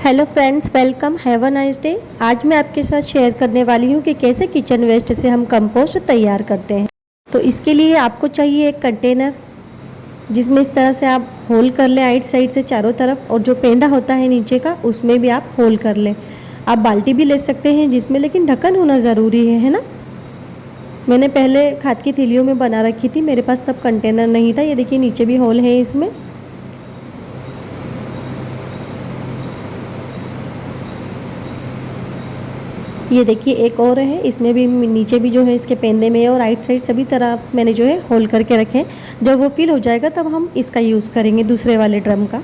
Hello friends, welcome, have a nice day. आज मैं आपके साथ शेयर करने वाली हूँ कि कैसे किचन वेस्ट से हम कंपोस्ट तैयार करते हैं। तो इसके लिए आपको चाहिए एक कंटेनर जिसमें इस तरह से आप होल कर लें आइट साइड से चारों तरफ, और जो पेंदा होता है नीचे का उसमें भी आप होल कर लें। आप बाल्टी भी ले सकते हैं जिसमें लेकिन ढक्कन होना ज़रूरी है ना। मैंने पहले खाद की थैलियों में बना रखी थी, मेरे पास तब कंटेनर नहीं था। ये देखिए नीचे भी होल है इसमें। ये देखिए एक और है, इसमें भी नीचे भी जो है इसके पेंदे में और राइट साइड सभी तरफ मैंने जो है होल करके रखे हैं। जब वो फिल हो जाएगा तब हम इसका यूज़ करेंगे दूसरे वाले ड्रम का।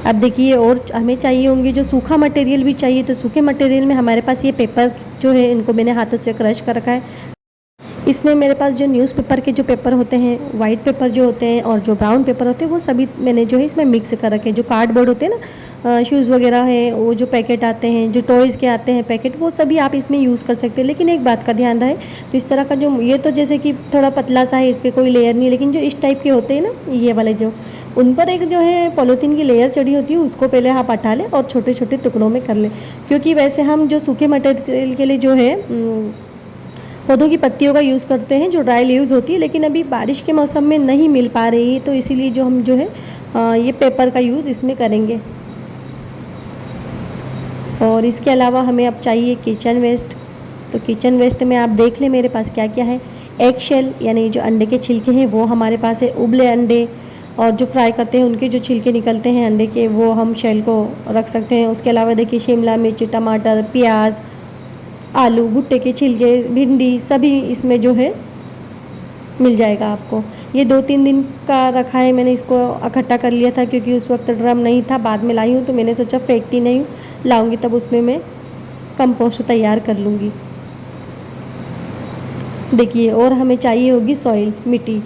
अब देखिए और हमें चाहिए होंगे जो सूखा मटेरियल भी चाहिए, तो सूखे मटेरियल में हमारे पास ये पेपर जो है इनको मैंने हाथों से क्रश कर रखा है। इसमें मेरे पास जो न्यूज़पेपर के जो पेपर होते हैं, वाइट पेपर जो होते हैं और जो ब्राउन पेपर होते हैं, वो सभी मैंने जो है इसमें मिक्स कर रखे हैं। जो कार्डबोर्ड होते हैं ना, शूज़ वगैरह हैं, वो जो पैकेट आते हैं, जो टॉयज़ के आते हैं पैकेट, वो सभी आप इसमें यूज़ कर सकते हैं। लेकिन एक बात का ध्यान रहे, तो इस तरह का जो ये तो जैसे कि थोड़ा पतला सा है, इस पर कोई लेयर नहीं है, लेकिन जो इस टाइप के होते हैं ना, ये वाले जो उन पर एक जो है पॉलीथीन की लेयर चढ़ी होती है, उसको पहले आप हटा लें और छोटे छोटे टुकड़ों में कर लें। क्योंकि वैसे हम जो सूखे मटेरियल के लिए जो है पौधों की पत्तियों का यूज़ करते हैं, जो ड्राई लीव्स होती है, लेकिन अभी बारिश के मौसम में नहीं मिल पा रही है, तो इसीलिए जो हम जो है ये पेपर का यूज़ इसमें करेंगे। और इसके अलावा हमें अब चाहिए किचन वेस्ट। तो किचन वेस्ट में आप देख लें मेरे पास क्या क्या है। एग शेल यानी जो अंडे के छिलके हैं वो हमारे पास है, उबले अंडे, और जो फ्राई करते हैं उनके जो छिलके निकलते हैं अंडे के, वो हम शेल को रख सकते हैं। उसके अलावा देखिए शिमला मिर्च, टमाटर, प्याज, आलू, भुट्टे के छिलके, भिंडी, सभी इसमें जो है मिल जाएगा आपको। ये 2-3 दिन का रखा है मैंने, इसको इकट्ठा कर लिया था क्योंकि उस वक्त ड्रम नहीं था, बाद में लाई हूँ, तो मैंने सोचा फेंकती नहीं हूँ, लाऊंगी तब उसमें मैं कंपोस्ट तैयार कर लूँगी। देखिए और हमें चाहिए होगी सॉइल, मिट्टी।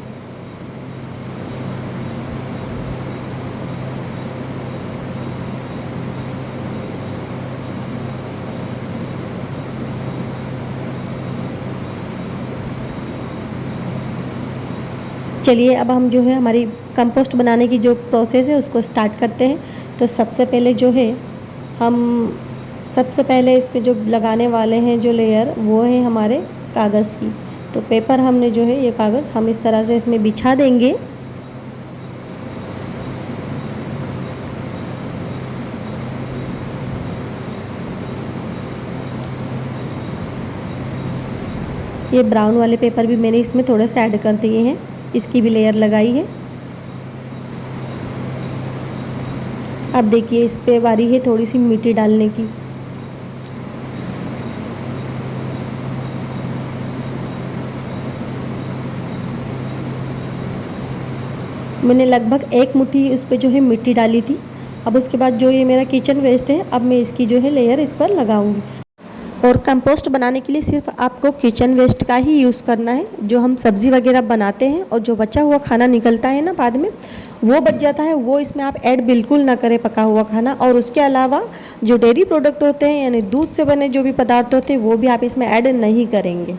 चलिए अब हम जो है हमारी कंपोस्ट बनाने की जो प्रोसेस है उसको स्टार्ट करते हैं। तो सबसे पहले जो है हम सबसे पहले इस पे जो लगाने वाले हैं जो लेयर, वो है हमारे कागज़ की। तो पेपर हमने जो है ये कागज़ हम इस तरह से इसमें बिछा देंगे। ये ब्राउन वाले पेपर भी मैंने इसमें थोड़े से ऐड कर दिए हैं, इसकी भी लेयर लगाई है। अब देखिए इस पे बारी है थोड़ी सी मिट्टी डालने की। मैंने लगभग 1 मुट्ठी इस पे जो है मिट्टी डाली थी। अब उसके बाद जो ये मेरा किचन वेस्ट है, अब मैं इसकी जो है लेयर इस पर लगाऊंगी। और कंपोस्ट बनाने के लिए सिर्फ आपको किचन वेस्ट का ही यूज़ करना है। जो हम सब्ज़ी वगैरह बनाते हैं और जो बचा हुआ खाना निकलता है ना बाद में, वो बच जाता है, वो इसमें आप ऐड बिल्कुल ना करें, पका हुआ खाना। और उसके अलावा जो डेयरी प्रोडक्ट होते हैं यानी दूध से बने जो भी पदार्थ होते हैं, वो भी आप इसमें ऐड नहीं करेंगे।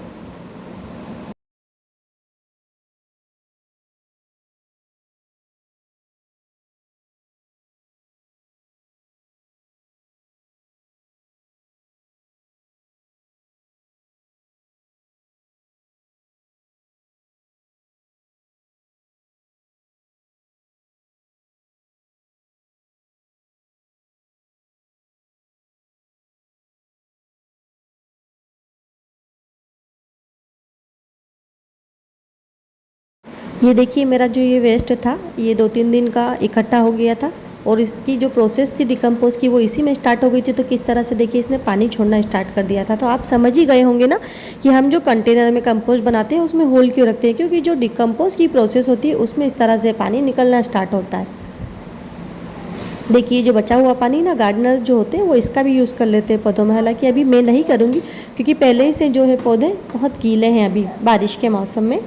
ये देखिए मेरा जो ये वेस्ट था, ये 2-3 दिन का इकट्ठा हो गया था, और इसकी जो प्रोसेस थी डिकम्पोज की वो इसी में स्टार्ट हो गई थी। तो किस तरह से देखिए इसने पानी छोड़ना स्टार्ट कर दिया था। तो आप समझ ही गए होंगे ना कि हम जो कंटेनर में कंपोस्ट बनाते हैं उसमें होल क्यों रखते हैं, क्योंकि जो डिकम्पोज की प्रोसेस होती है उसमें इस तरह से पानी निकलना स्टार्ट होता है। देखिए जो बचा हुआ पानी ना, गार्डनर्स जो होते हैं वो इसका भी यूज़ कर लेते हैं पौधों में। हालांकि अभी मैं नहीं करूँगी क्योंकि पहले ही से जो है पौधे बहुत गीले हैं अभी बारिश के मौसम में।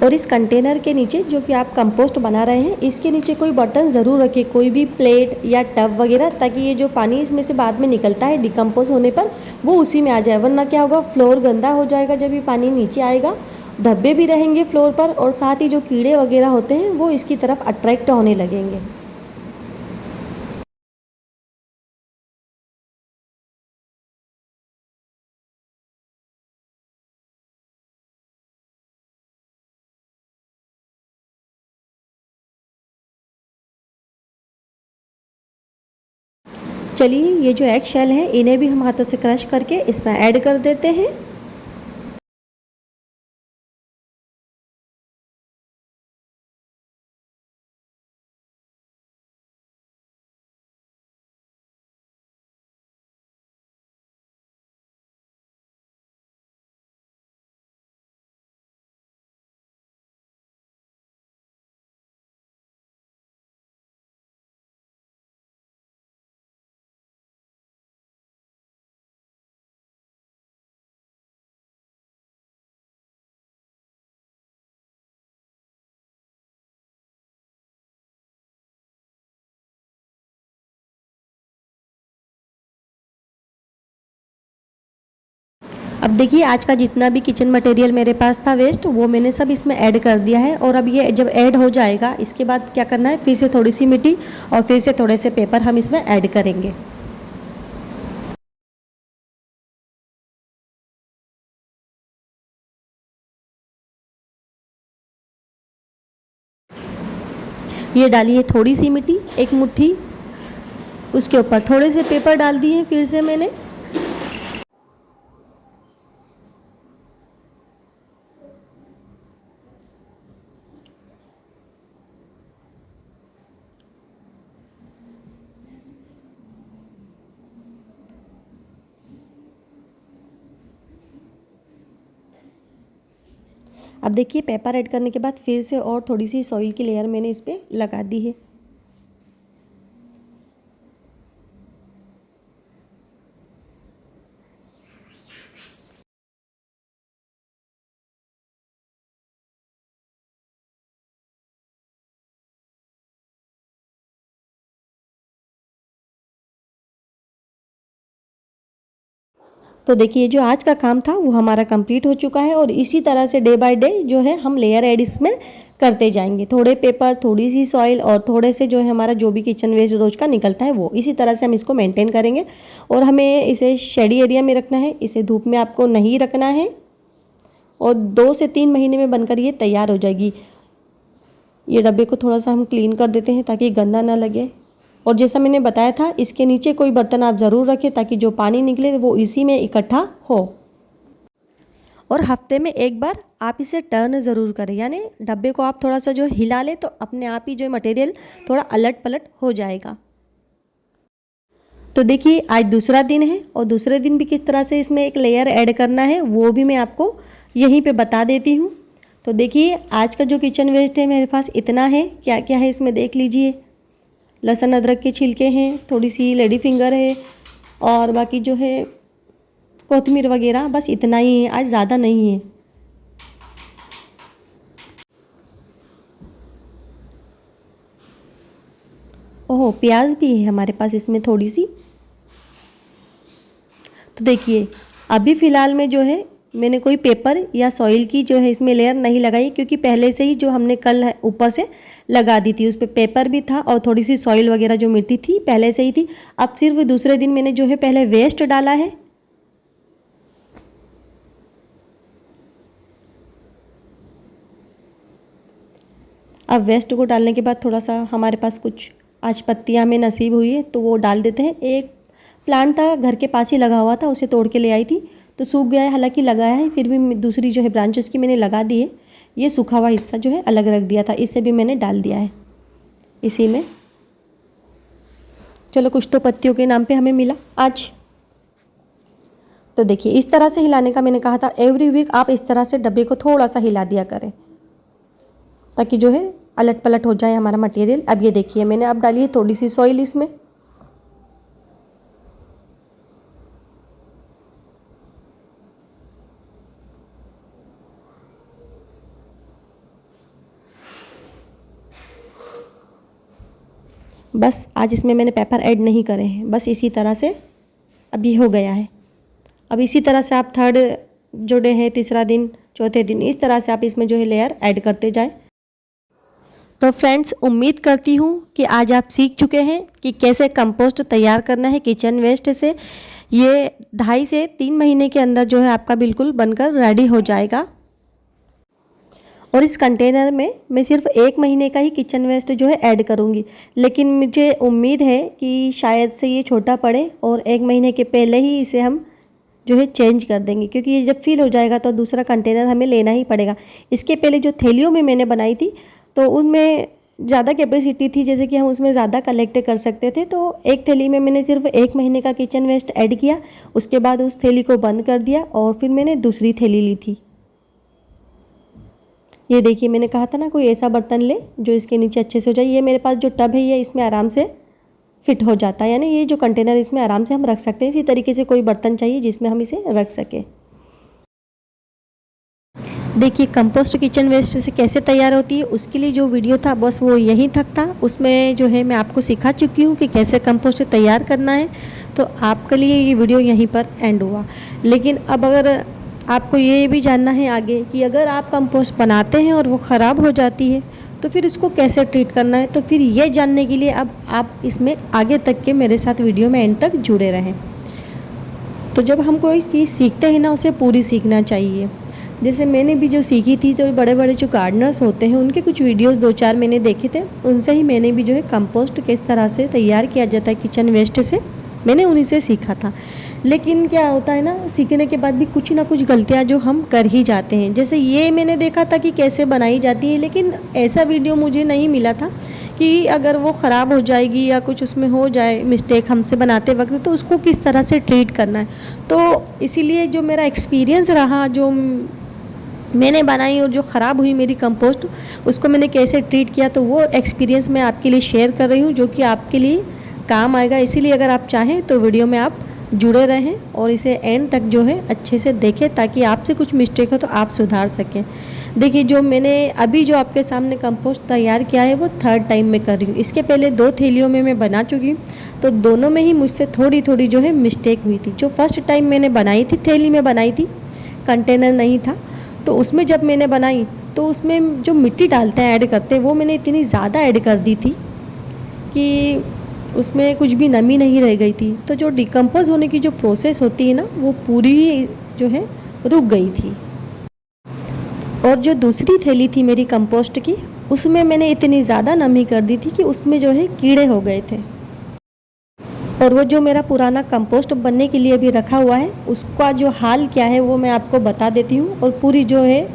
और इस कंटेनर के नीचे जो कि आप कंपोस्ट बना रहे हैं, इसके नीचे कोई बर्तन ज़रूर रखिए, कोई भी प्लेट या टब वगैरह, ताकि ये जो पानी इसमें से बाद में निकलता है डिकम्पोज होने पर वो उसी में आ जाए। वरना क्या होगा, फ्लोर गंदा हो जाएगा जब ये पानी नीचे आएगा, धब्बे भी रहेंगे फ्लोर पर, और साथ ही जो कीड़े वगैरह होते हैं वो इसकी तरफ अट्रैक्ट होने लगेंगे। चलिए ये जो एग शेल है इन्हें भी हम हाथों से क्रश करके इसमें ऐड कर देते हैं। अब देखिए आज का जितना भी किचन मटेरियल मेरे पास था वेस्ट वो मैंने सब इसमें ऐड कर दिया है। और अब ये जब ऐड हो जाएगा इसके बाद क्या करना है, फिर से थोड़ी सी मिट्टी और फिर से थोड़े से पेपर हम इसमें ऐड करेंगे। ये डालिए थोड़ी सी मिट्टी, एक मुट्ठी, उसके ऊपर थोड़े से पेपर डाल दिए फिर से मैंने। अब देखिए पेपर ऐड करने के बाद फिर से और थोड़ी सी सॉइल की लेयर मैंने इस पर लगा दी है। तो देखिए जो आज का काम था वो हमारा कंप्लीट हो चुका है और इसी तरह से डे बाय डे जो है हम लेयर ऐड इसमें करते जाएंगे। थोड़े पेपर, थोड़ी सी सॉइल और थोड़े से जो है हमारा जो भी किचन वेस्ट रोज का निकलता है वो इसी तरह से हम इसको मेंटेन करेंगे। और हमें इसे शेडी एरिया में रखना है, इसे धूप में आपको नहीं रखना है और 2 से 3 महीने में बनकर ये तैयार हो जाएगी। ये डब्बे को थोड़ा सा हम क्लीन कर देते हैं ताकि गंदा ना लगे। और जैसा मैंने बताया था इसके नीचे कोई बर्तन आप ज़रूर रखें ताकि जो पानी निकले वो इसी में इकट्ठा हो। और हफ्ते में एक बार आप इसे टर्न ज़रूर करें, यानी डब्बे को आप थोड़ा सा जो हिला लें तो अपने आप ही जो मटेरियल थोड़ा अलट पलट हो जाएगा। तो देखिए आज दूसरा दिन है और दूसरे दिन भी किस तरह से इसमें एक लेयर ऐड करना है वो भी मैं आपको यहीं पे बता देती हूँ। तो देखिए आज का जो किचन वेस्ट है मेरे पास इतना है। क्या क्या है इसमें देख लीजिए। लहसुन अदरक के छिलके हैं, थोड़ी सी लेडी फिंगर है और बाकी जो है कोथिमीर वगैरह, बस इतना ही है, आज ज़्यादा नहीं है। ओह प्याज भी है हमारे पास इसमें थोड़ी सी। तो देखिए अभी फ़िलहाल में जो है मैंने कोई पेपर या सॉइल की जो है इसमें लेयर नहीं लगाई क्योंकि पहले से ही जो हमने कल ऊपर से लगा दी थी उस पर पेपर भी था और थोड़ी सी सॉइल वगैरह जो मिट्टी थी पहले से ही थी। अब सिर्फ दूसरे दिन मैंने जो है पहले वेस्ट डाला है। अब वेस्ट को डालने के बाद थोड़ा सा हमारे पास कुछ आज पत्तियाँ हमें नसीब हुई है तो वो डाल देते हैं। एक प्लांट था घर के पास ही लगा हुआ था, उसे तोड़ के ले आई थी तो सूख गया है, हालांकि लगाया है फिर भी दूसरी जो है ब्रांच उसकी मैंने लगा दी है। ये सूखा हुआ हिस्सा जो है अलग रख दिया था, इसे भी मैंने डाल दिया है इसी में। चलो कुछ तो पत्तियों के नाम पे हमें मिला आज। तो देखिए इस तरह से हिलाने का मैंने कहा था, एवरी वीक आप इस तरह से डब्बे को थोड़ा सा हिला दिया करें ताकि जो है अलट पलट हो जाए हमारा मटेरियल। अब ये देखिए मैंने अब डाली है थोड़ी सी सॉइल इसमें। बस आज इसमें मैंने पेपर ऐड नहीं करे हैं, बस इसी तरह से अभी हो गया है। अब इसी तरह से आप थर्ड जो डे है, तीसरा दिन, चौथे दिन, इस तरह से आप इसमें जो है लेयर ऐड करते जाएं। तो फ्रेंड्स उम्मीद करती हूँ कि आज आप सीख चुके हैं कि कैसे कंपोस्ट तैयार करना है किचन वेस्ट से। ये 2.5 से 3 महीने के अंदर जो है आपका बिल्कुल बनकर रेडी हो जाएगा। और इस कंटेनर में मैं सिर्फ 1 महीने का ही किचन वेस्ट जो है ऐड करूँगी, लेकिन मुझे उम्मीद है कि शायद से ये छोटा पड़े और 1 महीने के पहले ही इसे हम जो है चेंज कर देंगे, क्योंकि ये जब फिल हो जाएगा तो दूसरा कंटेनर हमें लेना ही पड़ेगा। इसके पहले जो थैलियों में मैंने बनाई थी तो उनमें ज़्यादा कैपेसिटी थी, जैसे कि हम उसमें ज़्यादा कलेक्ट कर सकते थे। तो एक थैली में मैंने सिर्फ 1 महीने का किचन वेस्ट ऐड किया, उसके बाद उस थैली को बंद कर दिया और फिर मैंने दूसरी थैली ली थी। ये देखिए, मैंने कहा था ना कोई ऐसा बर्तन ले जो इसके नीचे अच्छे से हो जाए। ये मेरे पास जो टब है ये इसमें आराम से फिट हो जाता है, यानी ये जो कंटेनर इसमें आराम से हम रख सकते हैं। इसी तरीके से कोई बर्तन चाहिए जिसमें हम इसे रख सकें। देखिए, कंपोस्ट किचन वेस्ट से कैसे तैयार होती है, उसके लिए जो वीडियो था बस वो यहीं तक था। उसमें जो है मैं आपको सिखा चुकी हूँ कि कैसे कंपोस्ट तैयार करना है, तो आपके लिए ये वीडियो यहीं पर एंड हुआ। लेकिन अब अगर आपको ये भी जानना है आगे कि अगर आप कंपोस्ट बनाते हैं और वो ख़राब हो जाती है तो फिर उसको कैसे ट्रीट करना है, तो फिर ये जानने के लिए अब आप इसमें आगे तक के मेरे साथ वीडियो में एंड तक जुड़े रहें। तो जब हम कोई चीज़ सीखते हैं ना, उसे पूरी सीखना चाहिए। जैसे मैंने भी जो सीखी थी, तो बड़े बड़े जो गार्डनर्स होते हैं उनके कुछ वीडियोस 2-4 मैंने देखे थे, उनसे ही मैंने भी जो है कंपोस्ट किस तरह से तैयार किया जाता है किचन वेस्ट से, मैंने उन्हीं से सीखा था। लेकिन क्या होता है ना, सीखने के बाद भी कुछ ना कुछ गलतियाँ जो हम कर ही जाते हैं। जैसे ये मैंने देखा था कि कैसे बनाई जाती है, लेकिन ऐसा वीडियो मुझे नहीं मिला था कि अगर वो ख़राब हो जाएगी या कुछ उसमें हो जाए मिस्टेक हमसे बनाते वक्त, तो उसको किस तरह से ट्रीट करना है। तो इसीलिए जो मेरा एक्सपीरियंस रहा, जो मैंने बनाई और जो ख़राब हुई मेरी कंपोस्ट, उसको मैंने कैसे ट्रीट किया, तो वो एक्सपीरियंस मैं आपके लिए शेयर कर रही हूँ, जो कि आपके लिए काम आएगा। इसीलिए अगर आप चाहें तो वीडियो में आप जुड़े रहें और इसे एंड तक जो है अच्छे से देखें, ताकि आपसे कुछ मिस्टेक हो तो आप सुधार सकें। देखिए, जो मैंने अभी जो आपके सामने कंपोस्ट तैयार किया है वो 3rd टाइम में कर रही हूँ। इसके पहले 2 थैलियों में मैं बना चुकी हूँ, तो दोनों में ही मुझसे थोड़ी थोड़ी जो है मिस्टेक हुई थी। जो फर्स्ट टाइम मैंने बनाई थी, थैली में बनाई थी, कंटेनर नहीं था, तो उसमें जब मैंने बनाई तो उसमें जो मिट्टी डालते हैं, ऐड करते हैं, वो मैंने इतनी ज़्यादा ऐड कर दी थी कि उसमें कुछ भी नमी नहीं रह गई थी। तो जो डिकम्पोज होने की जो प्रोसेस होती है ना, वो पूरी जो है रुक गई थी। और जो दूसरी थैली थी मेरी कंपोस्ट की, उसमें मैंने इतनी ज़्यादा नमी कर दी थी कि उसमें जो है कीड़े हो गए थे। और वो जो मेरा पुराना कंपोस्ट बनने के लिए भी रखा हुआ है, उसका जो हाल क्या है वो मैं आपको बता देती हूँ और पूरी जो है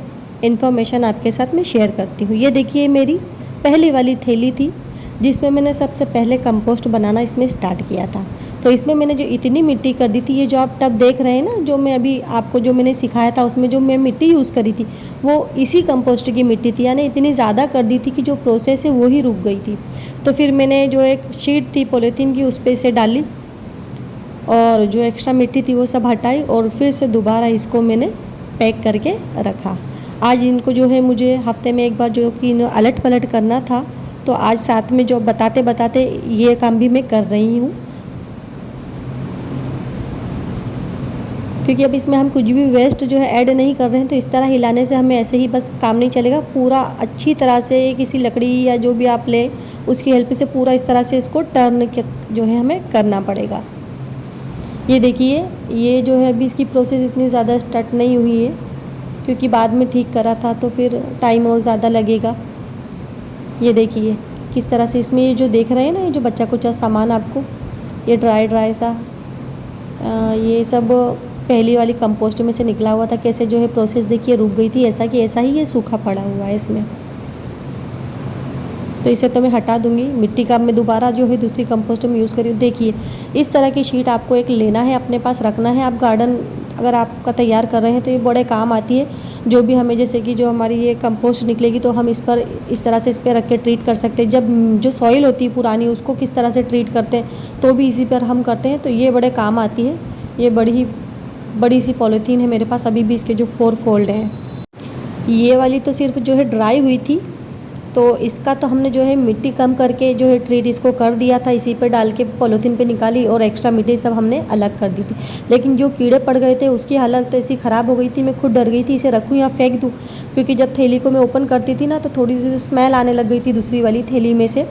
इन्फॉर्मेशन आपके साथ मैं शेयर करती हूँ। ये देखिए, मेरी पहली वाली थैली थी जिसमें मैंने सबसे पहले कंपोस्ट बनाना इसमें स्टार्ट किया था। तो इसमें मैंने जो इतनी मिट्टी कर दी थी, ये जो आप टब देख रहे हैं ना, जो मैं अभी आपको जो मैंने सिखाया था उसमें जो मैं मिट्टी यूज़ करी थी वो इसी कंपोस्ट की मिट्टी थी, यानी इतनी ज़्यादा कर दी थी कि जो प्रोसेस है वो ही रुक गई थी। तो फिर मैंने जो एक शीट थी पॉलीथीन की, उस पर इसे डाली और जो एक्स्ट्रा मिट्टी थी वो सब हटाई और फिर से दोबारा इसको मैंने पैक करके रखा। आज इनको जो है मुझे हफ्ते में एक बार जो कि अलट पलट करना था, तो आज साथ में जो बताते बताते ये काम भी मैं कर रही हूँ, क्योंकि अब इसमें हम कुछ भी वेस्ट जो है ऐड नहीं कर रहे हैं। तो इस तरह हिलाने से हमें ऐसे ही बस काम नहीं चलेगा, पूरा अच्छी तरह से किसी लकड़ी या जो भी आप ले उसकी हेल्प से पूरा इस तरह से इसको टर्न जो है हमें करना पड़ेगा। ये देखिए, ये जो है अभी इसकी प्रोसेस इतनी ज़्यादा स्टार्ट नहीं हुई है, क्योंकि बाद में ठीक करा था तो फिर टाइम और ज़्यादा लगेगा। ये देखिए किस तरह से इसमें ये जो देख रहे हैं ना, ये जो बच्चा कुचा सामान आपको, ये ड्राई सा ये सब पहली वाली कंपोस्ट में से निकला हुआ था। कैसे जो है प्रोसेस देखिए रुक गई थी, ऐसा कि ऐसा ही ये सूखा पड़ा हुआ है इसमें। तो इसे तो मैं हटा दूंगी, मिट्टी का मैं दोबारा जो है दूसरी कंपोस्ट में यूज़ करी। देखिए, इस तरह की शीट आपको एक लेना है, अपने पास रखना है। आप गार्डन अगर आपका तैयार कर रहे हैं तो ये बड़े काम आती है। जो भी हमें, जैसे कि जो हमारी ये कंपोस्ट निकलेगी तो हम इस पर इस तरह से इस पर रख के ट्रीट कर सकते हैं। जब जो सॉइल होती है पुरानी, उसको किस तरह से ट्रीट करते हैं तो भी इसी पर हम करते हैं, तो ये बड़े काम आती है। ये बड़ी सी पॉलीथीन है मेरे पास, अभी भी इसके जो 4 फोल्ड हैं। ये वाली तो सिर्फ जो है ड्राई हुई थी, तो इसका तो हमने जो है मिट्टी कम करके जो है ट्रीट इसको कर दिया था, इसी पे डाल के पॉलीथीन पे निकाली और एक्स्ट्रा मिट्टी सब हमने अलग कर दी थी। लेकिन जो कीड़े पड़ गए थे उसकी हालत तो ऐसी ख़राब हो गई थी, मैं खुद डर गई थी इसे रखूँ या फेंक दूँ, क्योंकि जब थैली को मैं ओपन करती थी ना तो थोड़ी सी स्मेल आने लग गई थी दूसरी वाली थैली में से,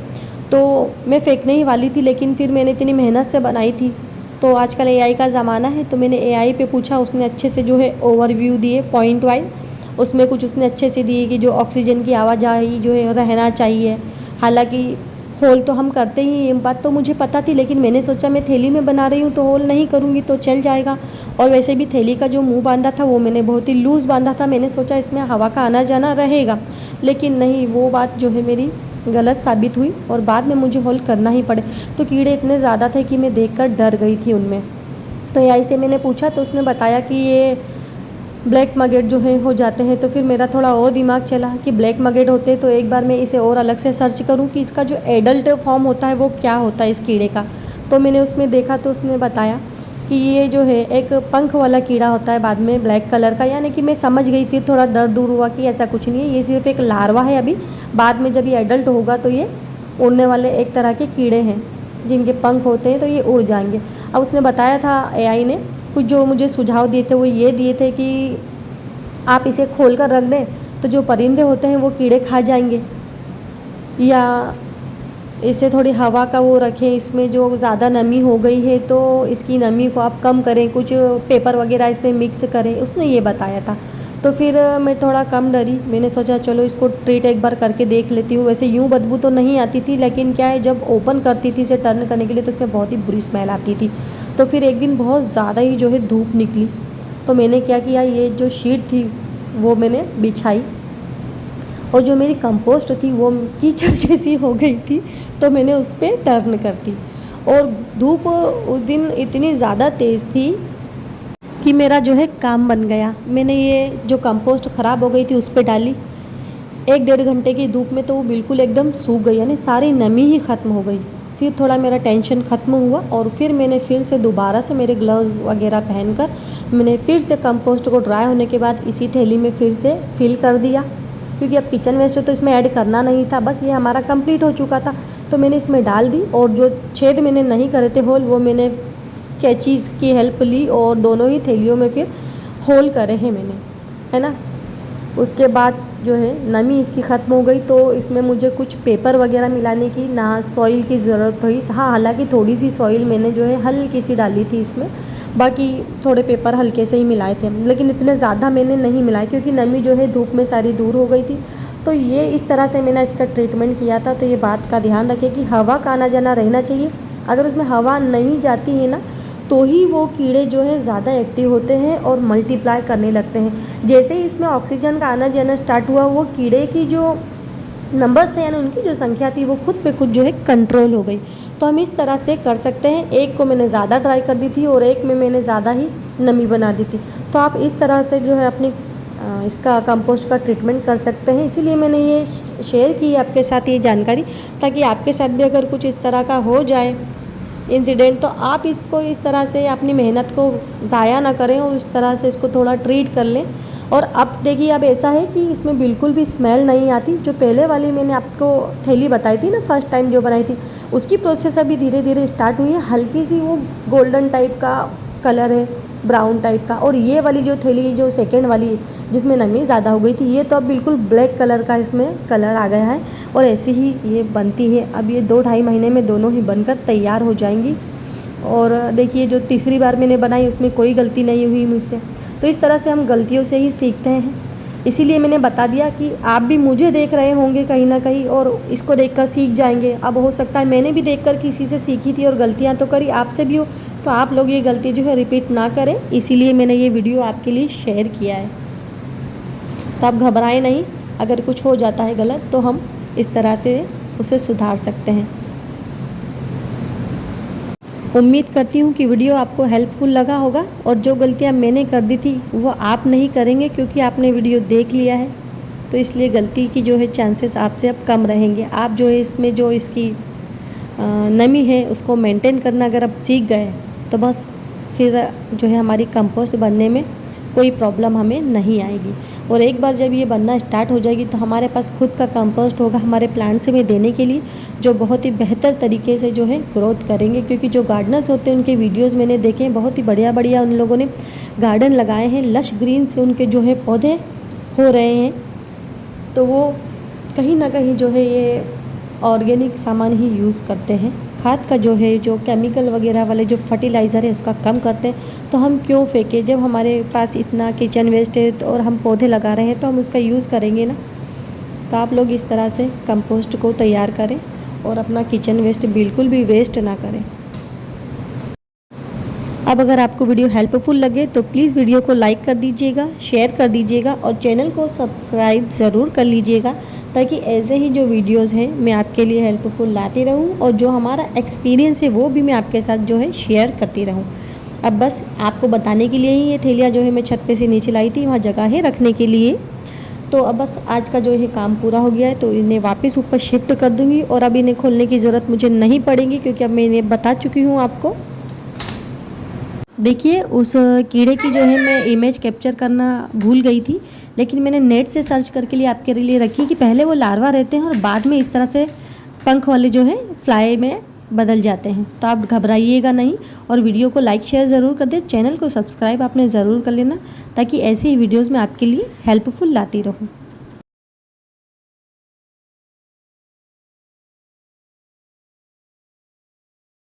तो मैं फेंकने ही वाली थी। लेकिन फिर मैंने इतनी मेहनत से बनाई थी, तो आजकल AI का ज़माना है, तो मैंने AI पे पूछा, उसने अच्छे से जो है ओवरव्यू दिए पॉइंट वाइज, उसमें कुछ उसने अच्छे से दिए कि जो ऑक्सीजन की आवाजाही जो है रहना चाहिए। हालांकि होल तो हम करते ही, ये बात तो मुझे पता थी, लेकिन मैंने सोचा मैं थैली में बना रही हूँ तो होल नहीं करूँगी तो चल जाएगा। और वैसे भी थैली का जो मुंह बांधा था वो मैंने बहुत ही लूज़ बांधा था, मैंने सोचा इसमें हवा का आना जाना रहेगा, लेकिन नहीं, वो बात जो है मेरी गलत साबित हुई और बाद में मुझे होल करना ही पड़े। तो कीड़े इतने ज़्यादा थे कि मैं देखकर डर गई थी उनमें। तो एआई से मैंने पूछा तो उसने बताया कि ये ब्लैक मगेट जो है हो जाते हैं। तो फिर मेरा थोड़ा और दिमाग चला कि ब्लैक मगेट होते हैं, तो एक बार मैं इसे और अलग से सर्च करूं कि इसका जो एडल्ट फॉर्म होता है वो क्या होता है इस कीड़े का। तो मैंने उसमें देखा तो उसने बताया कि ये जो है एक पंख वाला कीड़ा होता है बाद में ब्लैक कलर का, यानी कि मैं समझ गई, फिर थोड़ा डर दूर हुआ कि ऐसा कुछ नहीं है, ये सिर्फ एक लार्वा है। अभी बाद में जब ये एडल्ट होगा तो ये उड़ने वाले एक तरह के कीड़े हैं जिनके पंख होते हैं, तो ये उड़ जाएंगे। अब उसने बताया था एआई ने, कुछ जो मुझे सुझाव दिए थे वो ये दिए थे कि आप इसे खोल कर रख दें तो जो परिंदे होते हैं वो कीड़े खा जाएंगे, या इसे थोड़ी हवा का वो रखें, इसमें जो ज़्यादा नमी हो गई है तो इसकी नमी को आप कम करें, कुछ पेपर वगैरह इसमें मिक्स करें, उसने ये बताया था। तो फिर मैं थोड़ा कम डरी, मैंने सोचा चलो इसको ट्रीट एक बार करके देख लेती हूँ। वैसे यूँ बदबू तो नहीं आती थी, लेकिन क्या है जब ओपन करती थी इसे टर्न करने के लिए तो उसमें बहुत ही बुरी स्मेल आती थी। तो फिर एक दिन बहुत ज़्यादा ही जो है धूप निकली, तो मैंने क्या किया, ये जो शीट थी वो मैंने बिछाई, और जो मेरी कंपोस्ट थी वो कीचड़ जैसी हो गई थी तो मैंने उस पर टर्न कर दी। और धूप उस दिन इतनी ज़्यादा तेज़ थी कि मेरा जो है काम बन गया। मैंने ये जो कंपोस्ट ख़राब हो गई थी उस पर डाली, 1-1.5 घंटे की धूप में तो वो बिल्कुल एकदम सूख गई, यानी सारी नमी ही ख़त्म हो गई। फिर थोड़ा मेरा टेंशन ख़त्म हुआ और फिर मैंने फिर से दोबारा से मेरे ग्लव्स वगैरह पहनकर मैंने फिर से कंपोस्ट को ड्राई होने के बाद इसी थैली में फिर से फिल कर दिया, क्योंकि अब किचन वेस्ट तो इसमें ऐड करना नहीं था, बस ये हमारा कंप्लीट हो चुका था। तो मैंने इसमें डाल दी और जो छेद मैंने नहीं करे थे होल, वो मैंने कैचीज़ की हेल्प ली और दोनों ही थैलियों में फिर होल करे हैं मैंने, है ना। उसके बाद जो है नमी इसकी ख़त्म हो गई, तो इसमें मुझे कुछ पेपर वगैरह मिलाने की ना सॉइल की ज़रूरत हुई। हाँ, हालांकि थोड़ी सी सॉइल मैंने जो है हल्की सी डाली थी इसमें, बाकी थोड़े पेपर हल्के से ही मिलाए थे, लेकिन इतने ज़्यादा मैंने नहीं मिलाए क्योंकि नमी जो है धूप में सारी दूर हो गई थी। तो ये इस तरह से मैंने इसका ट्रीटमेंट किया था। तो ये बात का ध्यान रखें कि हवा का आना जाना रहना चाहिए। अगर उसमें हवा नहीं जाती है ना तो ही वो कीड़े जो है ज़्यादा एक्टिव होते हैं और मल्टीप्लाई करने लगते हैं। जैसे ही इसमें ऑक्सीजन का आना जाना स्टार्ट हुआ, वो कीड़े की जो नंबर्स थे यानी उनकी जो संख्या थी वो खुद पे खुद जो है कंट्रोल हो गई। तो हम इस तरह से कर सकते हैं, एक को मैंने ज़्यादा ड्राई कर दी थी और एक में मैंने ज़्यादा ही नमी बना दी थी। तो आप इस तरह से जो है अपनी इसका कंपोस्ट का ट्रीटमेंट कर सकते हैं। इसीलिए मैंने ये शेयर की आपके साथ ये जानकारी, ताकि आपके साथ भी अगर कुछ इस तरह का हो जाए इंसिडेंट तो आप इसको इस तरह से अपनी मेहनत को ज़ाया ना करें और इस तरह से इसको थोड़ा ट्रीट कर लें। और अब देखिए, अब ऐसा है कि इसमें बिल्कुल भी स्मेल नहीं आती। जो पहले वाली मैंने आपको थैली बताई थी ना, फर्स्ट टाइम जो बनाई थी, उसकी प्रोसेस अभी धीरे धीरे स्टार्ट हुई है। हल्की सी वो गोल्डन टाइप का कलर है, ब्राउन टाइप का। और ये वाली जो थैली जो सेकेंड वाली जिसमें नमी ज़्यादा हो गई थी, ये तो अब बिल्कुल ब्लैक कलर का इसमें कलर आ गया है। और ऐसी ही ये बनती है। अब ये 2-2.5 महीने में दोनों ही बनकर तैयार हो जाएंगी। और देखिए, जो तीसरी बार मैंने बनाई उसमें कोई गलती नहीं हुई मुझसे। तो इस तरह से हम गलतियों से ही सीखते हैं। इसीलिए मैंने बता दिया कि आप भी मुझे देख रहे होंगे कहीं ना कहीं और इसको देखकर सीख जाएंगे। अब हो सकता है मैंने भी देखकर किसी से सीखी थी और गलतियां तो करी, आपसे भी हो, तो आप लोग ये गलती जो है रिपीट ना करें। इसीलिए मैंने ये वीडियो आपके लिए शेयर किया है। तो आप घबराएं नहीं, अगर कुछ हो जाता है गलत तो हम इस तरह से उसे सुधार सकते हैं। उम्मीद करती हूँ कि वीडियो आपको हेल्पफुल लगा होगा और जो गलतियाँ मैंने कर दी थी वो आप नहीं करेंगे, क्योंकि आपने वीडियो देख लिया है। तो इसलिए गलती की जो है चांसेस आपसे अब कम रहेंगे। आप जो है इसमें जो इसकी नमी है उसको मेंटेन करना अगर आप सीख गए तो बस फिर जो है हमारी कंपोस्ट बनने में कोई प्रॉब्लम हमें नहीं आएगी। और एक बार जब ये बनना स्टार्ट हो जाएगी तो हमारे पास खुद का कंपोस्ट होगा हमारे प्लांट्स में देने के लिए, जो बहुत ही बेहतर तरीके से जो है ग्रोथ करेंगे। क्योंकि जो गार्डनर्स होते हैं उनके वीडियोस मैंने देखे हैं, बहुत ही बढ़िया बढ़िया उन लोगों ने गार्डन लगाए हैं, लश ग्रीन से उनके जो है पौधे हो रहे हैं। तो वो कहीं ना कहीं जो है ये ऑर्गेनिक सामान ही यूज़ करते हैं। खाद का जो है, जो केमिकल वगैरह वाले जो फर्टिलाइज़र है उसका कम करते हैं, तो हम क्यों फेंकें। जब हमारे पास इतना किचन वेस्ट है और हम पौधे लगा रहे हैं तो हम उसका यूज़ करेंगे ना। तो आप लोग इस तरह से कंपोस्ट को तैयार करें और अपना किचन वेस्ट बिल्कुल भी वेस्ट ना करें। अब अगर आपको वीडियो हेल्पफुल लगे तो प्लीज़ वीडियो को लाइक कर दीजिएगा, शेयर कर दीजिएगा और चैनल को सब्सक्राइब ज़रूर कर लीजिएगा, ताकि ऐसे ही जो वीडियोस हैं मैं आपके लिए हेल्पफुल लाती रहूं और जो हमारा एक्सपीरियंस है वो भी मैं आपके साथ जो है शेयर करती रहूं। अब बस आपको बताने के लिए ही ये थैलियाँ जो है मैं छत पे से नीचे लाई थी, वहाँ जगह है रखने के लिए। तो अब बस आज का जो है काम पूरा हो गया है, तो इन्हें वापस ऊपर शिफ्ट कर दूँगी और अब इन्हें खोलने की ज़रूरत मुझे नहीं पड़ेगी, क्योंकि अब मैं इन्हें बता चुकी हूँ आपको। देखिए, उस कीड़े की जो है मैं इमेज कैप्चर करना भूल गई थी, लेकिन मैंने नेट से सर्च करके लिए आपके लिए रखी कि पहले वो लार्वा रहते हैं और बाद में इस तरह से पंख वाले जो है फ्लाई में बदल जाते हैं। तो आप घबराइएगा नहीं और वीडियो को लाइक शेयर ज़रूर कर दें। चैनल को सब्सक्राइब आपने ज़रूर कर लेना, ताकि ऐसी ही वीडियोज़ में आपके लिए हेल्पफुल लाती रहूँ।